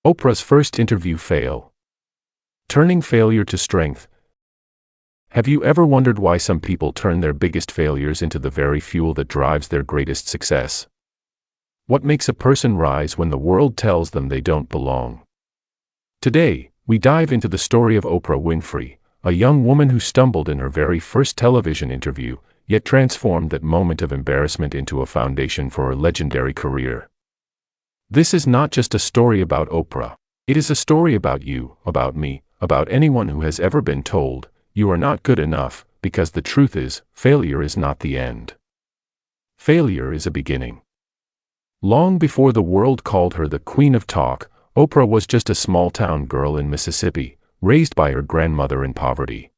Oprah's first interview fail. Turning failure to strength. Have you ever wondered why some people turn their biggest failures into the very fuel that drives their greatest success? What makes a person rise when the world tells them they don't belong? Today, we dive into the story of Oprah Winfrey, a young woman who stumbled in her very first television interview, yet transformed that moment of embarrassment into a foundation for her legendary career. This is not just a story about Oprah. It is a story about you, about me, about anyone who has ever been told, "You are not good enough," because the truth is, failure is not the end. Failure is a beginning. Long before the world called her the Queen of Talk, Oprah was just a small-town girl in Mississippi, raised by her grandmother in poverty.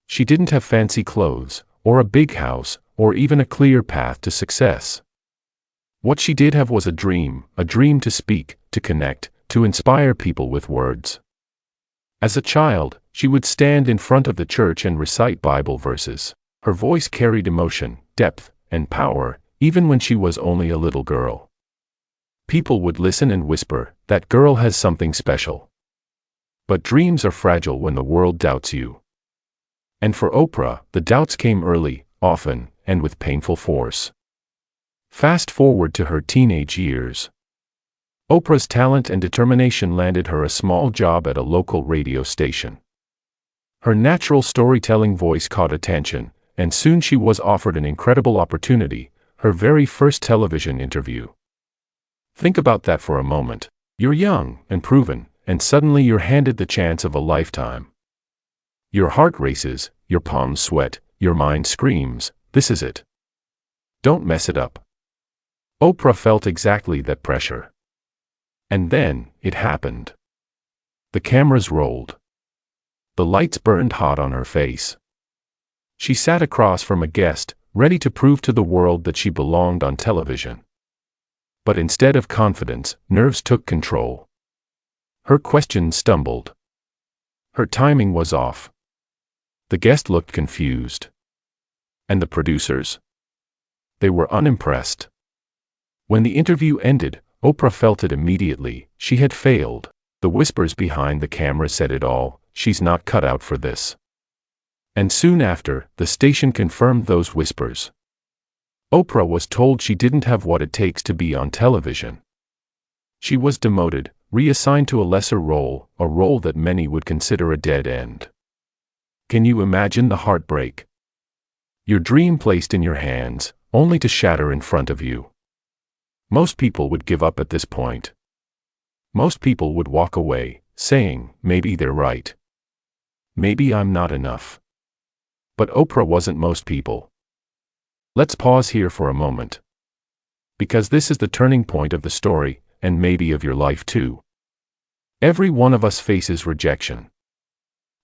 She didn't have fancy clothes, or a big house, or even a clear path to success. What she did have was a dream to speak, to connect, to inspire people with words. As a child, she would stand in front of the church and recite Bible verses. Her voice carried emotion, depth, and power, even when she was only a little girl. People would listen and whisper, "That girl has something special." But dreams are fragile when the world doubts you. And for Oprah, the doubts came early, often, and with painful force. Fast forward to her teenage years. Oprah's talent and determination landed her a small job at a local radio station. Her natural storytelling voice caught attention, and soon she was offered an incredible opportunity, her very first television interview. Think about that for a moment. You're young and proven, and suddenly you're handed the chance of a lifetime. Your heart races, your palms sweat, your mind screams, "This is it. Don't mess it up." Oprah felt exactly that pressure. And then, it happened. The cameras rolled. The lights burned hot on her face. She sat across from a guest, ready to prove to the world that she belonged on television. But instead of confidence, nerves took control. Her questions stumbled. Her timing was off. The guest looked confused. And the producers? They were unimpressed. When the interview ended, Oprah felt it immediately. She had failed. The whispers behind the camera said it all. She's not cut out for this. And soon after, the station confirmed those whispers. Oprah was told she didn't have what it takes to be on television. She was demoted, reassigned to a lesser role, a role that many would consider a dead end. Can you imagine the heartbreak? Your dream placed in your hands, only to shatter in front of you. Most people would give up at this point. Most people would walk away, saying, "Maybe they're right. Maybe I'm not enough." But Oprah wasn't most people. Let's pause here for a moment. Because this is the turning point of the story, and maybe of your life too. Every one of us faces rejection.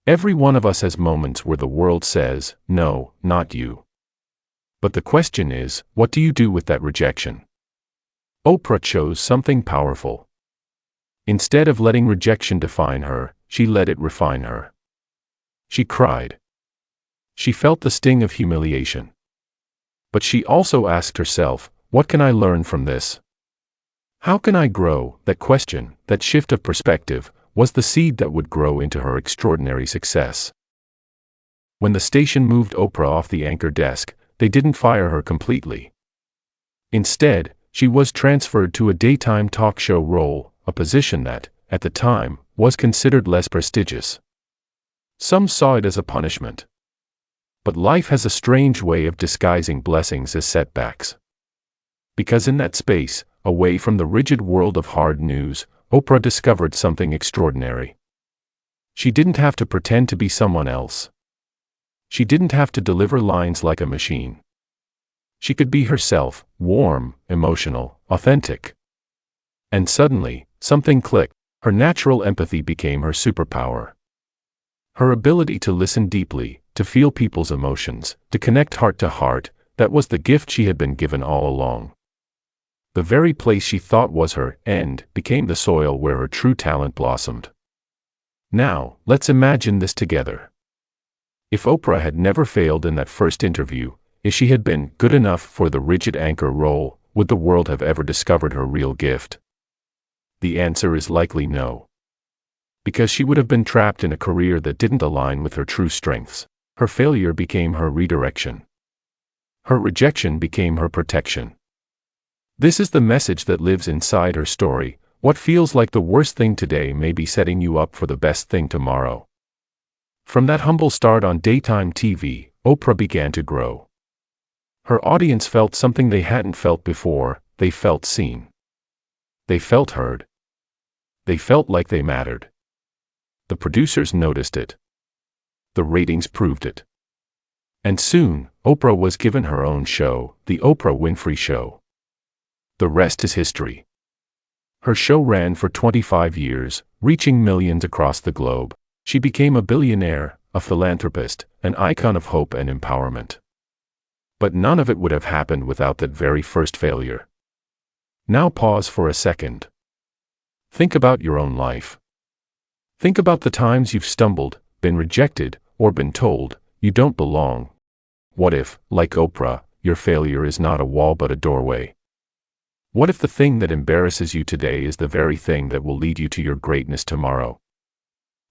Every one of us has moments where the world says, "No, not you." But the question is, what do you do with that rejection? Oprah chose something powerful. Instead of letting rejection define her, she let it refine her. She cried. She felt the sting of humiliation. But she also asked herself, "What can I learn from this? How can I grow?" That question, that shift of perspective, was the seed that would grow into her extraordinary success. When the station moved Oprah off the anchor desk, they didn't fire her completely. Instead, she was transferred to a daytime talk show role, a position that, at the time, was considered less prestigious. Some saw it as a punishment. But life has a strange way of disguising blessings as setbacks. Because in that space, away from the rigid world of hard news, Oprah discovered something extraordinary. She didn't have to pretend to be someone else. She didn't have to deliver lines like a machine. She could be herself, warm, emotional, authentic. And suddenly, something clicked. Her natural empathy became her superpower. Her ability to listen deeply, to feel people's emotions, to connect heart to heart, that was the gift she had been given all along. The very place she thought was her end became the soil where her true talent blossomed. Now, let's imagine this together. If Oprah had never failed in that first interview, if she had been good enough for the rigid anchor role, would the world have ever discovered her real gift? The answer is likely no. Because she would have been trapped in a career that didn't align with her true strengths. Her failure became her redirection. Her rejection became her protection. This is the message that lives inside her story. What feels like the worst thing today may be setting you up for the best thing tomorrow. From that humble start on daytime TV, Oprah began to grow. Her audience felt something they hadn't felt before. They felt seen. They felt heard. They felt like they mattered. The producers noticed it. The ratings proved it. And soon, Oprah was given her own show, The Oprah Winfrey Show. The rest is history. Her show ran for 25 years, reaching millions across the globe. She became a billionaire, a philanthropist, an icon of hope and empowerment. But none of it would have happened without that very first failure. Now pause for a second. Think about your own life. Think about the times you've stumbled, been rejected, or been told, you don't belong. What if, like Oprah, your failure is not a wall but a doorway? What if the thing that embarrasses you today is the very thing that will lead you to your greatness tomorrow?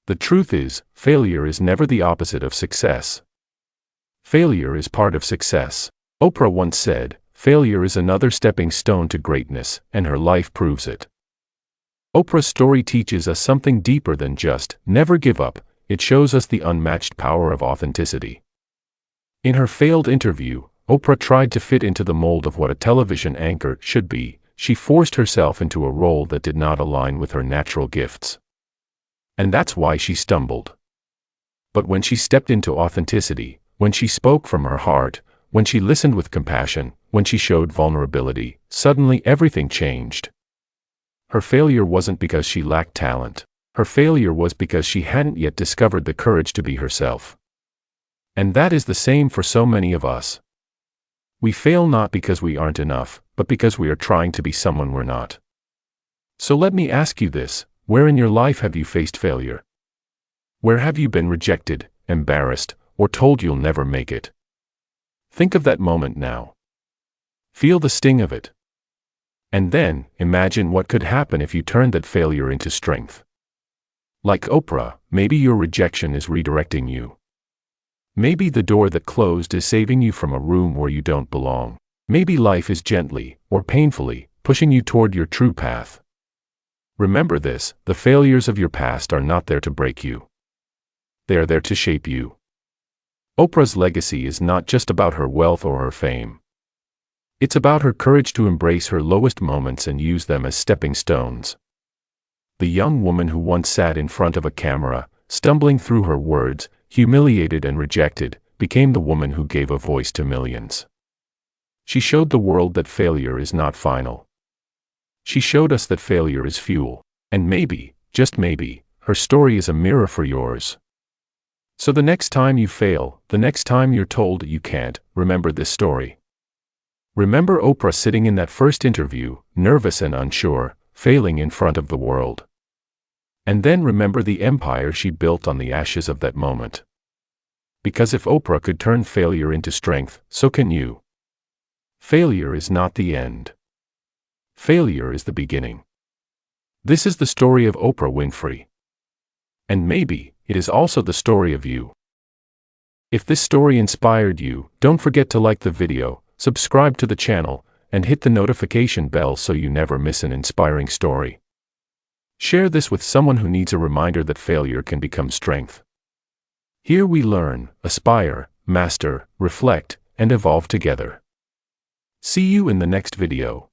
The truth is, failure is never the opposite of success. Failure is part of success. Oprah once said, "Failure is another stepping stone to greatness," and her life proves it. Oprah's story teaches us something deeper than just, never give up. It shows us the unmatched power of authenticity. In her failed interview, Oprah tried to fit into the mold of what a television anchor should be. She forced herself into a role that did not align with her natural gifts. And that's why she stumbled. But when she stepped into authenticity, when she spoke from her heart, when she listened with compassion, when she showed vulnerability, suddenly everything changed. Her failure wasn't because she lacked talent. Her failure was because she hadn't yet discovered the courage to be herself. And that is the same for so many of us. We fail not because we aren't enough, but because we are trying to be someone we're not. So let me ask you this: where in your life have you faced failure? Where have you been rejected, embarrassed, or told you'll never make it? Think of that moment now. Feel the sting of it. And then, imagine what could happen if you turned that failure into strength. Like Oprah, maybe your rejection is redirecting you. Maybe the door that closed is saving you from a room where you don't belong. Maybe life is gently, or painfully, pushing you toward your true path. Remember this: the failures of your past are not there to break you. They are there to shape you. Oprah's legacy is not just about her wealth or her fame. It's about her courage to embrace her lowest moments and use them as stepping stones. The young woman who once sat in front of a camera, stumbling through her words, humiliated and rejected, became the woman who gave a voice to millions. She showed the world that failure is not final. She showed us that failure is fuel. And maybe, just maybe, her story is a mirror for yours. So the next time you fail, the next time you're told you can't, remember this story. Remember Oprah sitting in that first interview, nervous and unsure, failing in front of the world. And then remember the empire she built on the ashes of that moment. Because if Oprah could turn failure into strength, so can you. Failure is not the end. Failure is the beginning. This is the story of Oprah Winfrey. And maybe, it is also the story of you. If this story inspired you, don't forget to like the video, subscribe to the channel, and hit the notification bell so you never miss an inspiring story. Share this with someone who needs a reminder that failure can become strength. Here we learn, aspire, master, reflect, and evolve together. See you in the next video.